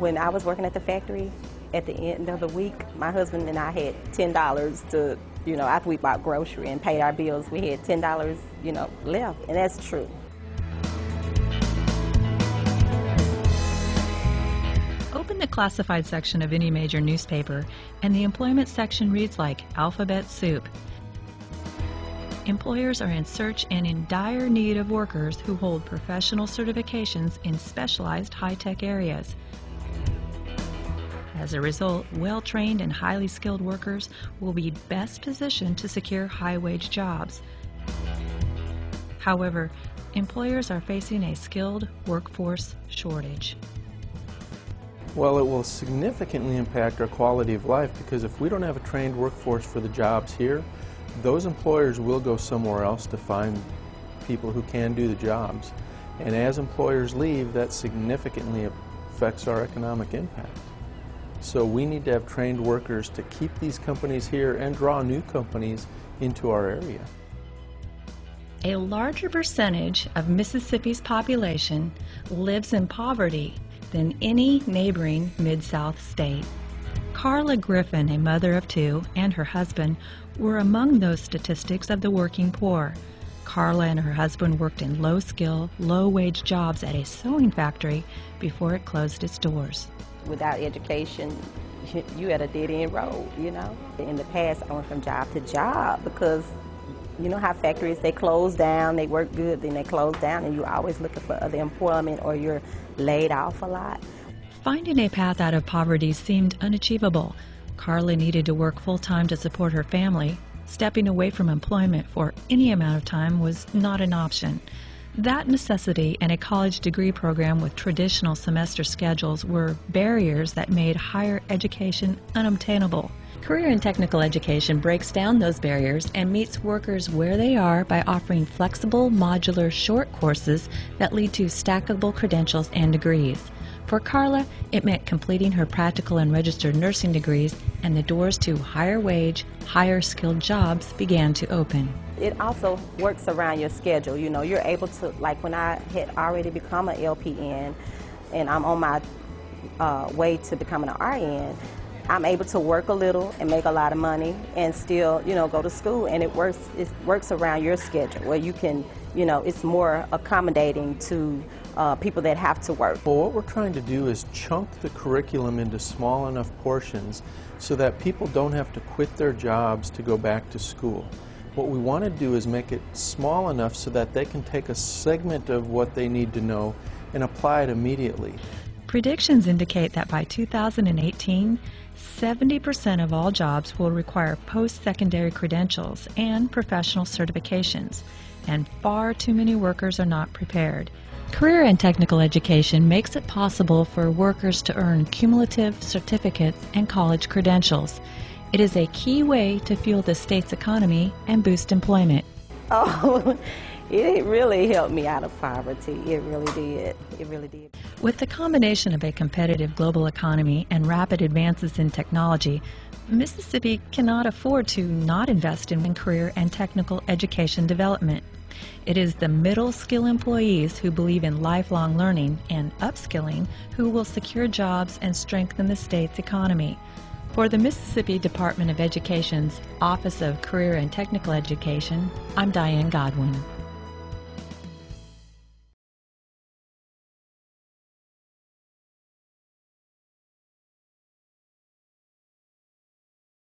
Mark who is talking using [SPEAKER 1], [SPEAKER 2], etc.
[SPEAKER 1] When I was working at the factory, at the end of the week, my husband and I had $10 to, after we bought grocery and paid our bills, we had $10, left, and that's true.
[SPEAKER 2] Open the classified section of any major newspaper, and the employment section reads like alphabet soup. Employers are in search and in dire need of workers who hold professional certifications in specialized high-tech areas. As a result, well-trained and highly skilled workers will be best positioned to secure high-wage jobs. However, employers are facing a skilled workforce shortage.
[SPEAKER 3] Well, it will significantly impact our quality of life, because if we don't have a trained workforce for the jobs here, those employers will go somewhere else to find people who can do the jobs. And as employers leave, that significantly affects our economic impact. So we need to have trained workers to keep these companies here and draw new companies into our area.
[SPEAKER 2] A larger percentage of Mississippi's population lives in poverty than any neighboring Mid-South state. Carla Griffin, a mother of two, and her husband were among those statistics of the working poor. Carla and her husband worked in low-skill, low-wage jobs at a sewing factory before it closed its doors.
[SPEAKER 1] Without education, you at a dead-end road, In the past, I went from job to job because you know how factories, they close down, they work good, then they close down, and you're always looking for other employment or you're laid off a lot.
[SPEAKER 2] Finding a path out of poverty seemed unachievable. Carla needed to work full-time to support her family. Stepping away from employment for any amount of time was not an option. That necessity and a college degree program with traditional semester schedules were barriers that made higher education unobtainable. Career and technical education breaks down those barriers and meets workers where they are by offering flexible, modular, short courses that lead to stackable credentials and degrees. For Carla, it meant completing her practical and registered nursing degrees, and the doors to higher wage, higher skilled jobs began to open.
[SPEAKER 1] It also works around your schedule. You're able to, like when I had already become an LPN and I'm on my way to becoming an RN, I'm able to work a little and make a lot of money and still, go to school, and it works around your schedule where you can, it's more accommodating to people that have to work.
[SPEAKER 3] Well, what we're trying to do is chunk the curriculum into small enough portions so that people don't have to quit their jobs to go back to school. What we want to do is make it small enough so that they can take a segment of what they need to know and apply it immediately.
[SPEAKER 2] Predictions indicate that by 2018, 70% of all jobs will require post-secondary credentials and professional certifications, and far too many workers are not prepared. Career and technical education makes it possible for workers to earn cumulative certificates and college credentials. It is a key way to fuel the state's economy and boost employment.
[SPEAKER 1] Oh, it really helped me out of poverty. It really did. It really did.
[SPEAKER 2] With the combination of a competitive global economy and rapid advances in technology, Mississippi cannot afford to not invest in career and technical education development. It is the middle skill employees who believe in lifelong learning and upskilling who will secure jobs and strengthen the state's economy. For the Mississippi Department of Education's Office of Career and Technical Education, I'm Diane Godwin.